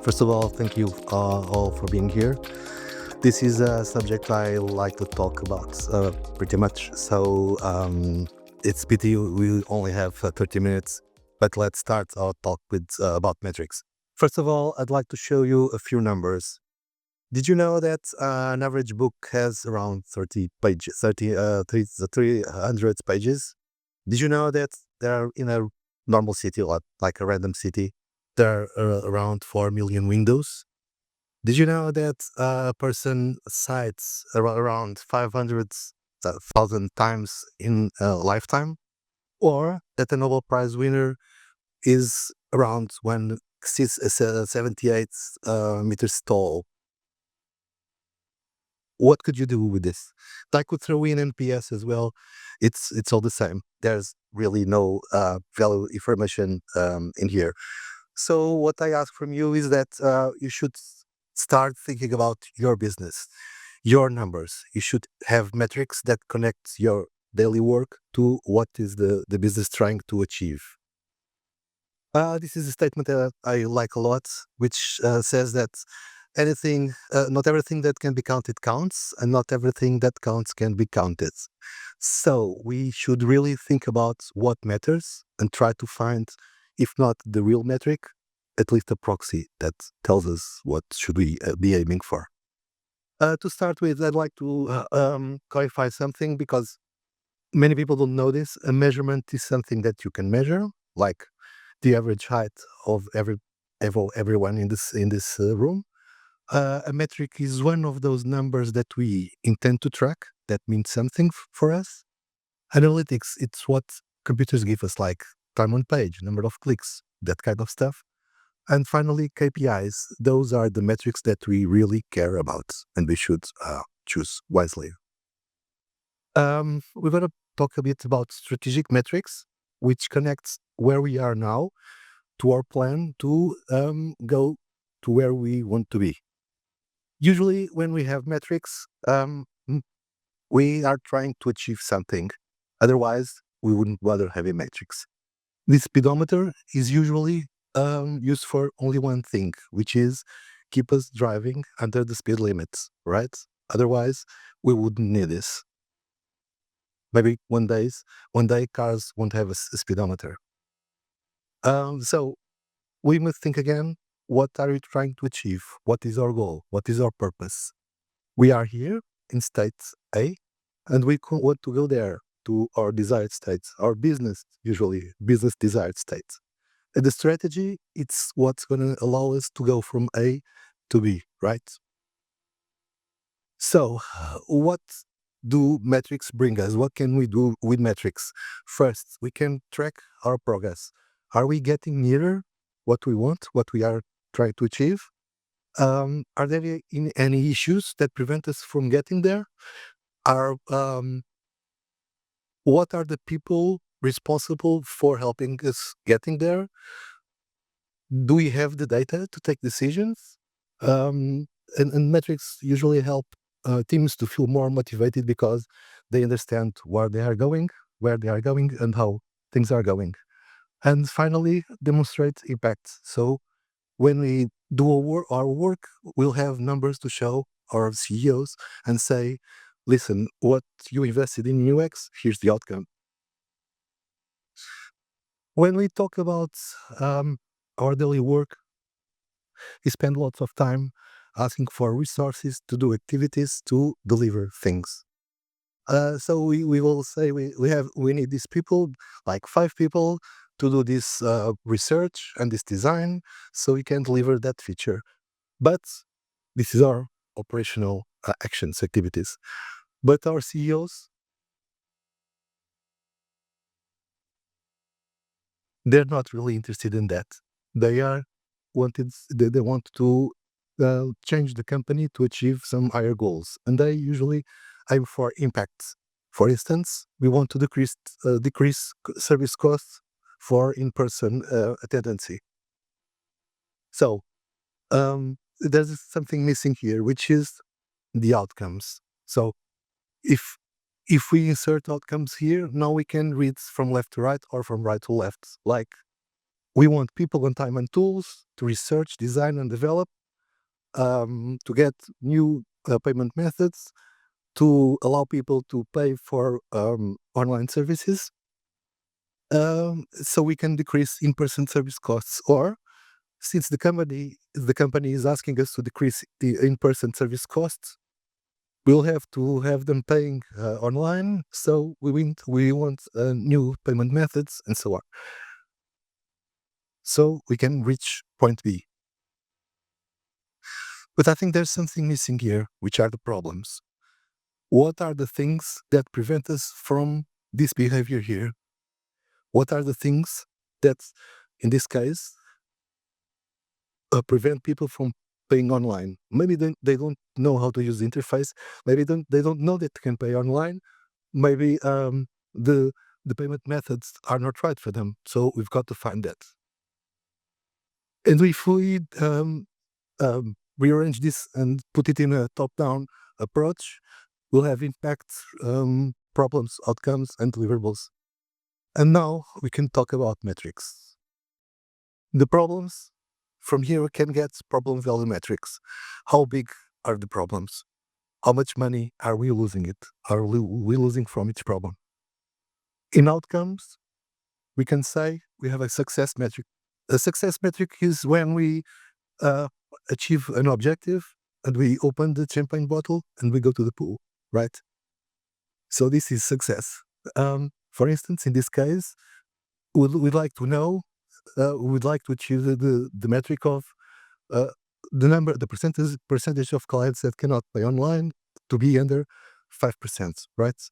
First of all, thank you all for being here. This is a subject I like to talk about pretty much. It's pity we only have 30 minutes, but let's start our talk with about metrics. First of all, I'd like to show you a few numbers. Did you know that an average book has around 30 pages, 300 pages? Did you know that there are in a normal city, like a random city, there are around 4 million windows? Did you know that a person cites around 500,000 times in a lifetime? Or that a Nobel Prize winner is around 78 meters tall? What could you do with this? I could throw in NPS as well. It's all the same. There's really no value information in here. So what I ask from you is that you should start thinking about your business, your numbers. You should have metrics that connect your daily work to what is the business trying to achieve. This is a statement that I like a lot, which says that not everything that can be counted counts, and not everything that counts can be counted. So we should really think about what matters and try to find, if not the real metric, at least a proxy that tells us what should we be aiming for. To start with, I'd like to clarify something because many people don't know this. A measurement is something that you can measure, like the average height of everyone in this room. A metric is one of those numbers that we intend to track that means something for us. Analytics, it's what computers give us, like time on page, number of clicks, that kind of stuff. And finally, KPIs, those are the metrics that we really care about and we should choose wisely. We're going to talk a bit about strategic metrics, which connects where we are now to our plan to go to where we want to be. Usually when we have metrics, we are trying to achieve something. Otherwise, we wouldn't bother having metrics. This speedometer is usually used for only one thing, which is keep us driving under the speed limits, right? Otherwise, we wouldn't need this. Maybe one day cars won't have a speedometer. So we must think again, what are we trying to achieve? What is our goal? What is our purpose? We are here in state A, and we want to go there to our desired states, our business desired states. And the strategy, it's what's going to allow us to go from A to B, right? So what do metrics bring us? What can we do with metrics? First, we can track our progress. Are we getting nearer what we want, what we are trying to achieve? Are there any issues that prevent us from getting there? What are the people responsible for helping us getting there? Do we have the data to take decisions? And metrics usually help teams to feel more motivated because they understand where they are going, and how things are going. And finally, demonstrate impact. So when we do our work, we'll have numbers to show our CEOs and say, listen, what you invested in UX, here's the outcome. When we talk about our daily work, we spend lots of time asking for resources to do activities to deliver things. So we will say we need these people, like 5 people, to do this research and this design, so we can deliver that feature. But this is our operational activities. But our CEOs, they're not really interested in that. They want to change the company to achieve some higher goals, and they usually aim for impact. For instance, we want to decrease service costs for in-person attendance. So there's something missing here, which is the outcomes. So if we insert outcomes here, now we can read from left to right or from right to left. Like, We want people on time and tools to research, design, and develop, to get new payment methods, to allow people to pay for online services, so we can decrease in-person service costs. Or since the company is asking us to decrease the in-person service costs, we'll have to have them paying online. So we want new payment methods and so on. So we can reach point B. But I think there's something missing here, which are the problems. What are the things that prevent us from this behavior here? What are the things that, in this case, prevent people from paying online? Maybe they don't know how to use the interface. Maybe they don't know that they can pay online. Maybe the the payment methods are not right for them. So we've got to find that. And if we rearrange this and put it in a top-down approach, we'll have impact, problems, outcomes, and deliverables. And now we can talk about metrics. The problems, from here we can get problem value metrics. How big are the problems? How much money are we losing it? Are we losing from each problem? In outcomes, we can say we have a success metric. A success metric is when we uh, achieve an objective and we open the champagne bottle and we go to the pool, right? So this is success. For instance, in this case, we'd like to know, we'd like to achieve the metric of uh, the percentage of clients that cannot pay online to be under 5%, right?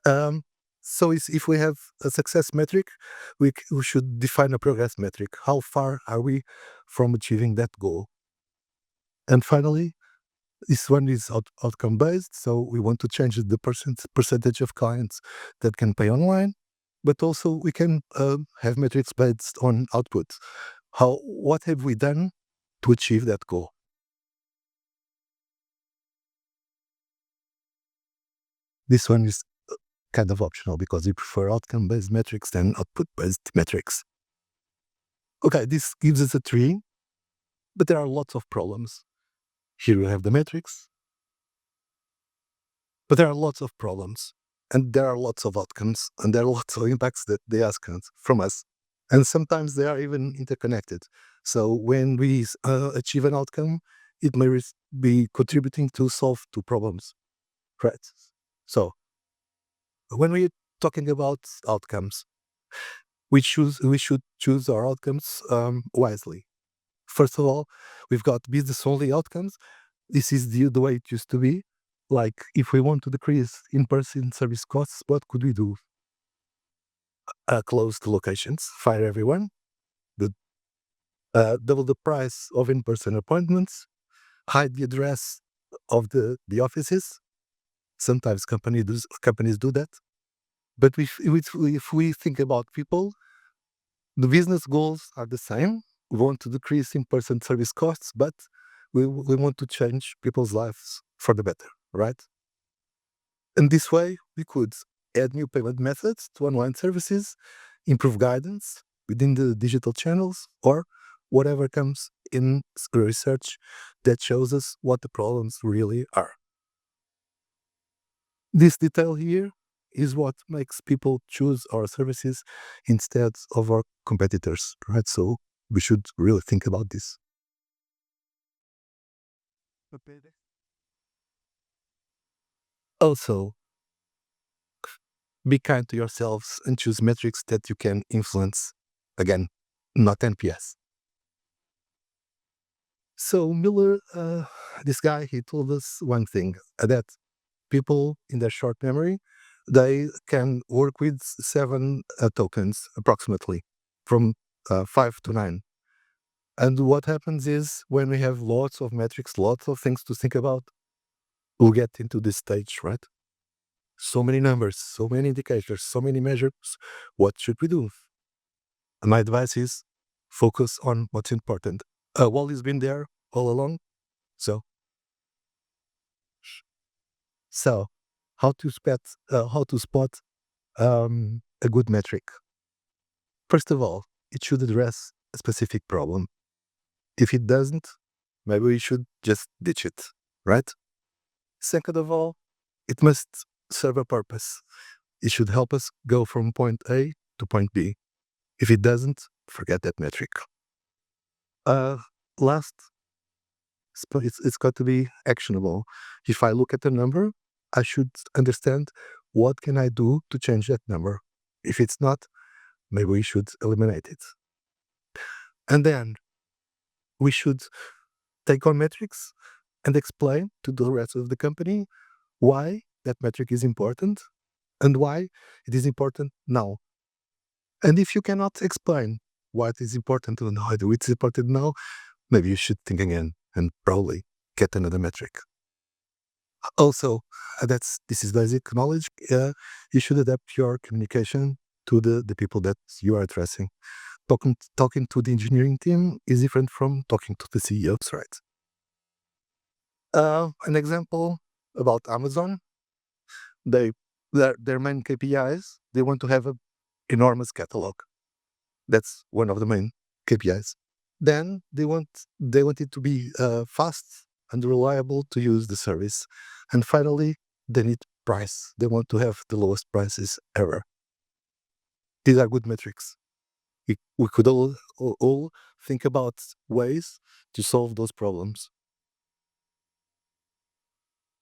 Um, so if we have a success metric, we should define a progress metric. How far are we from achieving that goal? And finally, this one is outcome based. So we want to change the percentage of clients that can pay online, but also we can have metrics based on output. What have we done to achieve that goal? This one is kind of optional because we prefer outcome based metrics than output based metrics. Okay, this gives us a tree, but there are lots of problems. Here we have the metrics, but there are lots of problems, and there are lots of outcomes, and there are lots of impacts that they ask from us. And sometimes they are even interconnected. So when we achieve an outcome, it may be contributing to solve two problems, right? So when we're talking about outcomes, we should choose our outcomes wisely. First of all, we've got business-only outcomes. This is the way it used to be. Like, if we want to decrease in-person service costs, what could we do? Close the locations, fire everyone, double the price of in-person appointments, hide the address of the offices. Sometimes companies do that. But if we think about people, the business goals are the same. We want to decrease in-person service costs, but we want to change people's lives for the better, right? And this way, we could add new payment methods to online services, improve guidance within the digital channels, or whatever comes in research that shows us what the problems really are. This detail here is what makes people choose our services instead of our competitors, right? So we should really think about this. Also, be kind to yourselves and choose metrics that you can influence. Again, not NPS. So Miller, this guy, he told us one thing, that people in their short memory, they can work with 7 tokens approximately, from 5 to 9. And what happens is when we have lots of metrics, lots of things to think about, we'll get into this stage, right? So many numbers, so many indicators, so many measures. What should we do? And my advice is focus on what's important. Wally's been there all along. So, so how to spot a good metric? First of all, it should address a specific problem. If it doesn't, maybe we should just ditch it, right? Second of all, it must serve a purpose. It should help us go from point A to point B. If it doesn't, forget that metric. Last, it's got to be actionable. If I look at the number, I should understand what can I do to change that number. If it's not, maybe we should eliminate it. And then we should take on metrics and explain to the rest of the company why that metric is important and why it is important now. And if you cannot explain why it is important and how it's important now, maybe you should think again and probably get another metric. Also, this is basic knowledge. You should adapt your communication to the people that you are addressing. Talking to the engineering team is different from talking to the CEOs, right? An example about Amazon, their main KPIs, they want to have an enormous catalog. That's one of the main KPIs. Then they want it to be fast and reliable to use the service. And finally, they need price. They want to have the lowest prices ever. These are good metrics. We could all think about ways to solve those problems.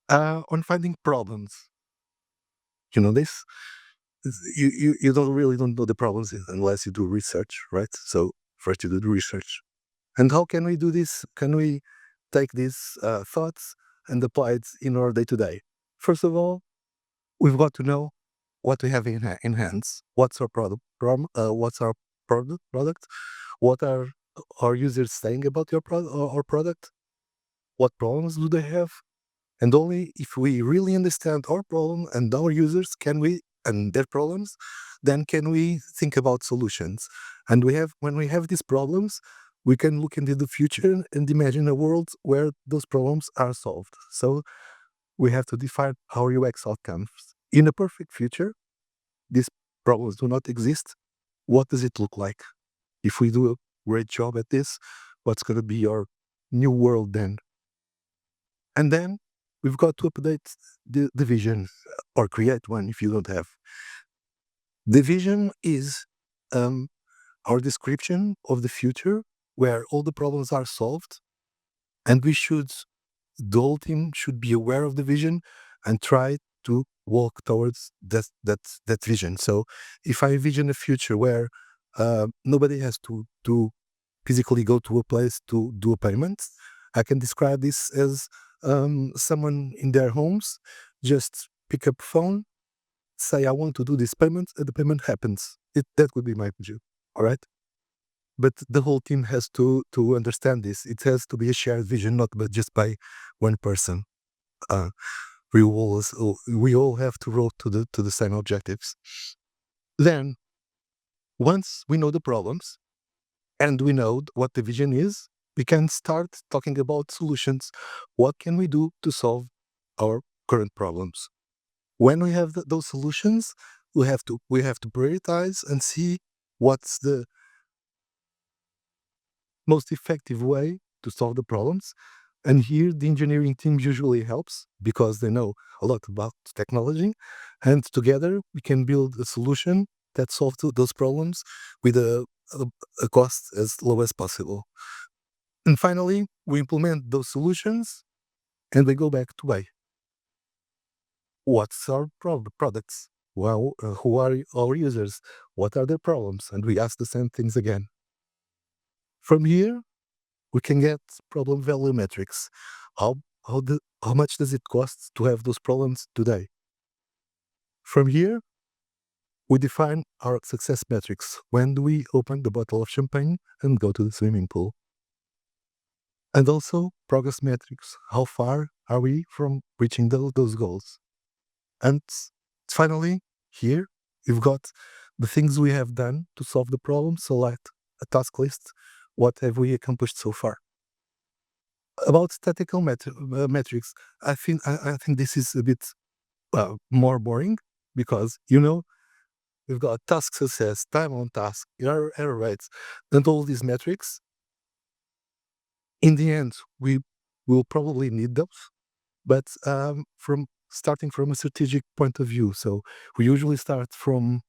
On finding problems, you know this. You don't know the problems unless you do research, right? So first you do the research. And how can we do this? Can we take these thoughts and apply it in our day-to-day? First of all, we've got to know what we have in hands. What's our product? What's our product? What are our users saying about your product? What problems do they have? And only if we really understand our problem and our users and their problems, then can we think about solutions. And when we have these problems, we can look into the future and imagine a world where those problems are solved. So we have to define our UX outcomes. In a perfect future, these problems do not exist. What does it look like? If we do a great job at this, what's going to be our new world then? And then we've got to update the vision or create one if you don't have. The vision is our description of the future where all the problems are solved, and the whole team should be aware of the vision and try to walk towards that vision. So if I envision a future where nobody has to physically go to a place to do a payment, I can describe this as someone in their homes just pick up a phone, say I want to do this payment, and the payment happens. That would be my vision. All right. But the whole team has to understand this. It has to be a shared vision, not but just by one person. Uh, we all have to row to the same objectives. Then, once we know the problems and we know what the vision is, we can start talking about solutions. What can we do to solve our current problems? When we have those solutions, we have to prioritize and see what's the most effective way to solve the problems. And here the engineering team usually helps because they know a lot about technology, and together we can build a solution that solves those problems with a cost as low as possible. And finally, we implement those solutions and we go back to A. What's our products? Well, who are our users? What are their problems? And we ask the same things again. From here, we can get problem value metrics. How much does it cost to have those problems today? From here, we define our success metrics. When do we open the bottle of champagne and go to the swimming pool? And also progress metrics. How far are we from reaching those goals? And finally, here we've got the things we have done to solve the problem. Select a task list. What have we accomplished so far? About statistical metrics, I think this is a bit more boring because we've got task success, time on task, error rates, and all these metrics. In the end, we will probably need those, but from starting from a strategic point of view. So we usually start from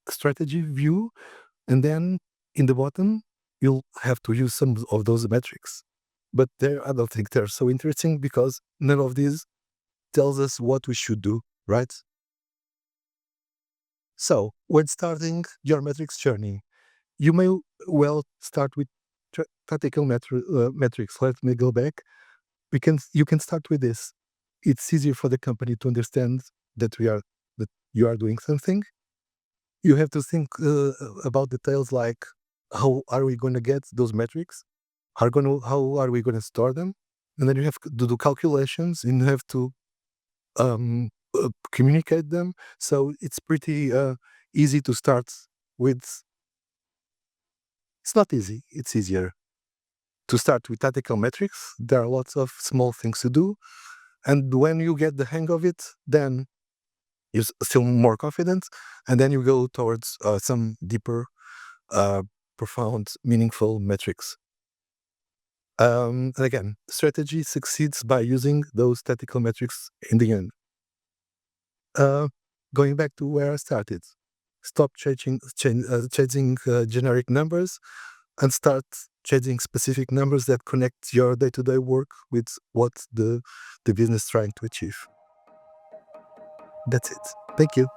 strategy view, and then in the bottom, you'll have to use some of those metrics. But I don't think they're so interesting because none of these tells us what we should do, right? So when starting your metrics journey, you may well start with tactical metrics. Let me go back. You can start with this. It's easier for the company to understand that you are doing something. You have to think about details like how are we going to get those metrics? How are we going to store them? And then you have to do calculations and you have to communicate them. So it's pretty easy to start with. It's not easy. It's easier to start with tactical metrics. There are lots of small things to do. And when you get the hang of it, then you're still more confident. And then you go towards some deeper, uh, profound, meaningful metrics. And again, strategy succeeds by using those tactical metrics in the end. Going back to where I started, stop chasing generic numbers and start chasing specific numbers that connect your day-to-day work with what the business is trying to achieve. That's it. Thank you.